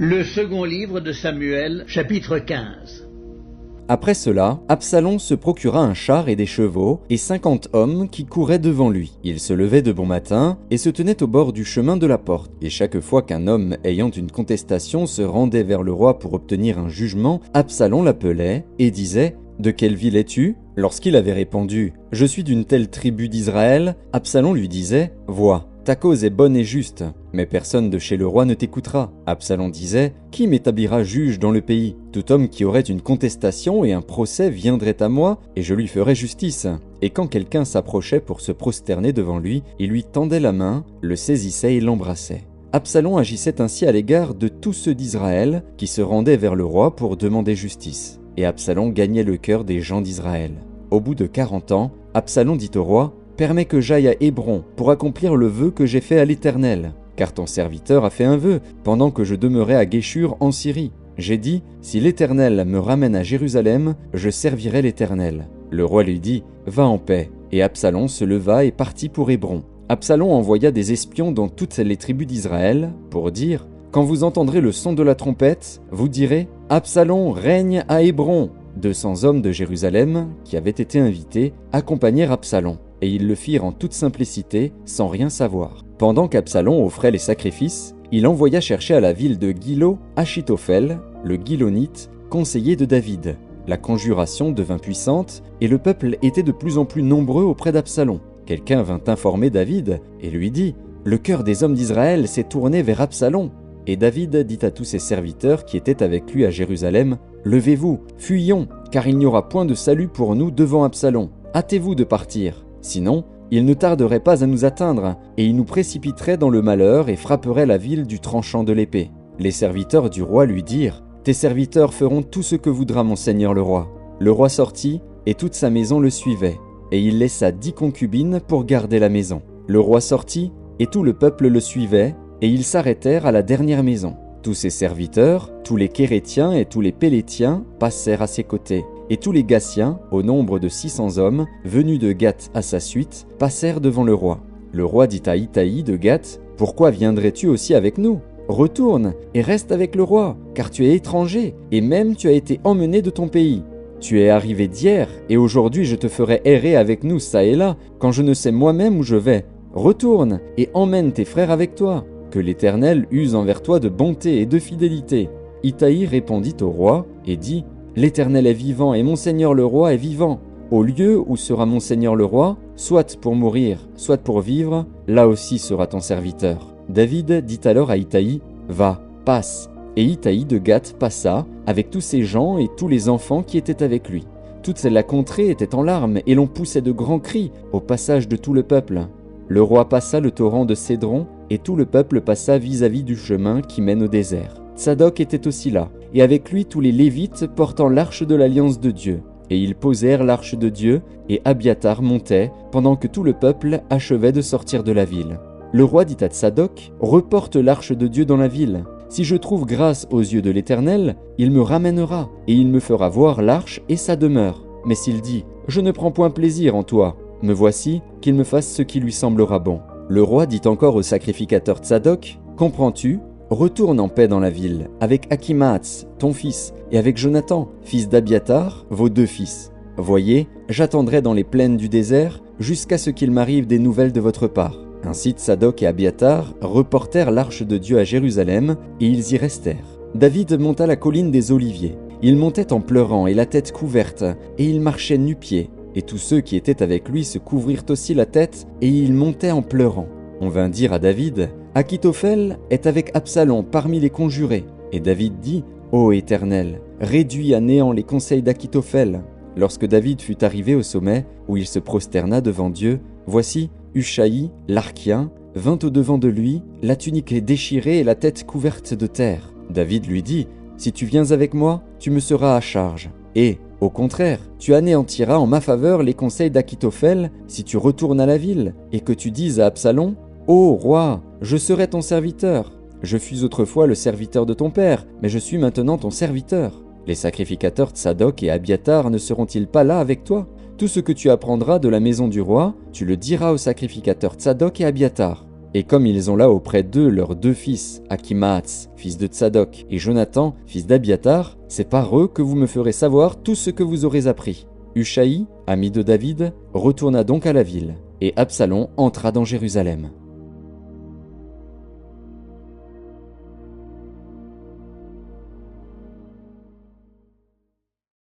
Le second livre de Samuel, chapitre 15. Après cela, Absalom se procura un char et des chevaux, et 50 hommes qui couraient devant lui. Il se levait de bon matin, et se tenait au bord du chemin de la porte. Et chaque fois qu'un homme ayant une contestation se rendait vers le roi pour obtenir un jugement, Absalom l'appelait, et disait « De quelle ville es-tu » Lorsqu'il avait répondu « Je suis d'une telle tribu d'Israël », Absalom lui disait « Vois, ta cause est bonne et juste, mais personne de chez le roi ne t'écoutera. » Absalom disait « Qui m'établira juge dans le pays ? Tout homme qui aurait une contestation et un procès viendrait à moi, et je lui ferais justice. » Et quand quelqu'un s'approchait pour se prosterner devant lui, il lui tendait la main, le saisissait et l'embrassait. Absalom agissait ainsi à l'égard de tous ceux d'Israël qui se rendaient vers le roi pour demander justice. Et Absalom gagnait le cœur des gens d'Israël. Au bout de 40 ans, Absalom dit au roi « Permets que j'aille à Hébron pour accomplir le vœu que j'ai fait à l'Éternel. Car ton serviteur a fait un vœu, pendant que je demeurais à Guéshur en Syrie. J'ai dit, si l'Éternel me ramène à Jérusalem, je servirai l'Éternel. » Le roi lui dit, « Va en paix. » Et Absalom se leva et partit pour Hébron. Absalom envoya des espions dans toutes les tribus d'Israël pour dire, « Quand vous entendrez le son de la trompette, vous direz, Absalom règne à Hébron. » 200 hommes de Jérusalem, qui avaient été invités, accompagnèrent Absalom. Et ils le firent en toute simplicité, sans rien savoir. Pendant qu'Absalom offrait les sacrifices, il envoya chercher à la ville de Gilo Achitophel, le Gilonite, conseiller de David. La conjuration devint puissante, et le peuple était de plus en plus nombreux auprès d'Absalom. Quelqu'un vint informer David, et lui dit « Le cœur des hommes d'Israël s'est tourné vers Absalom. » Et David dit à tous ses serviteurs qui étaient avec lui à Jérusalem « Levez-vous, fuyons, car il n'y aura point de salut pour nous devant Absalom. Hâtez-vous de partir. Sinon, il ne tarderait pas à nous atteindre, et il nous précipiterait dans le malheur et frapperait la ville du tranchant de l'épée. » Les serviteurs du roi lui dirent « Tes serviteurs feront tout ce que voudra mon seigneur le roi. » Le roi sortit, et toute sa maison le suivait, et il laissa 10 concubines pour garder la maison. Le roi sortit, et tout le peuple le suivait, et ils s'arrêtèrent à la dernière maison. Tous ses serviteurs, tous les Kérétiens et tous les Pélétiens passèrent à ses côtés. Et tous les Gassiens, au nombre de 600 hommes, venus de Gath à sa suite, passèrent devant le roi. Le roi dit à Itaï de Gath, « Pourquoi viendrais-tu aussi avec nous ? Retourne et reste avec le roi, car tu es étranger, et même tu as été emmené de ton pays. Tu es arrivé d'hier, et aujourd'hui je te ferai errer avec nous çà et là, quand je ne sais moi-même où je vais. Retourne et emmène tes frères avec toi. Que l'Éternel use envers toi de bonté et de fidélité. » Itaï répondit au roi et dit, « L'Éternel est vivant et mon seigneur le roi est vivant. Au lieu où sera mon seigneur le roi, soit pour mourir, soit pour vivre, là aussi sera ton serviteur. » David dit alors à Itaï, « Va, passe. » Et Itaï de Gath passa, avec tous ses gens et tous les enfants qui étaient avec lui. Toute la contrée était en larmes, et l'on poussait de grands cris au passage de tout le peuple. Le roi passa le torrent de Cédron, et tout le peuple passa vis-à-vis du chemin qui mène au désert. Tsadok était aussi là, et avec lui tous les Lévites portant l'arche de l'alliance de Dieu. Et ils posèrent l'arche de Dieu, et Abiatar montait, pendant que tout le peuple achevait de sortir de la ville. Le roi dit à Tsadok, « Reporte l'arche de Dieu dans la ville. Si je trouve grâce aux yeux de l'Éternel, il me ramènera, et il me fera voir l'arche et sa demeure. Mais s'il dit, « Je ne prends point plaisir en toi, me voici, qu'il me fasse ce qui lui semblera bon. » Le roi dit encore au sacrificateur Tsadok, « Comprends-tu ? Retourne en paix dans la ville, avec Achimaatz, ton fils, et avec Jonathan, fils d'Abiatar, vos 2 fils. Voyez, j'attendrai dans les plaines du désert, jusqu'à ce qu'il m'arrive des nouvelles de votre part. » Ainsi Tsadok et Abiatar reportèrent l'arche de Dieu à Jérusalem, et ils y restèrent. David monta la colline des Oliviers. Il montait en pleurant et la tête couverte, et il marchait nu-pieds. Et tous ceux qui étaient avec lui se couvrirent aussi la tête, et ils montaient en pleurant. On vint dire à David, « Achitophel est avec Absalom parmi les conjurés. » Et David dit, « Ô Éternel, réduis à néant les conseils d'Achitophel. » Lorsque David fut arrivé au sommet, où il se prosterna devant Dieu, voici, Hushaï, l'Archien, vint au-devant de lui, la tunique déchirée et la tête couverte de terre. David lui dit, « Si tu viens avec moi, tu me seras à charge. Et, au contraire, tu anéantiras en ma faveur les conseils d'Achitophel si tu retournes à la ville, et que tu dises à Absalom, « Ô roi, je serai ton serviteur. Je fus autrefois le serviteur de ton père, mais je suis maintenant ton serviteur. Les sacrificateurs Tsadok et Abiatar ne seront-ils pas là avec toi ? Tout ce que tu apprendras de la maison du roi, tu le diras aux sacrificateurs Tsadok et Abiatar. » Et comme ils ont là auprès d'eux leurs 2 fils, Achimaatz, fils de Tsadok, et Jonathan, fils d'Abiatar, c'est par eux que vous me ferez savoir tout ce que vous aurez appris. Hushaï, ami de David, retourna donc à la ville, et Absalom entra dans Jérusalem.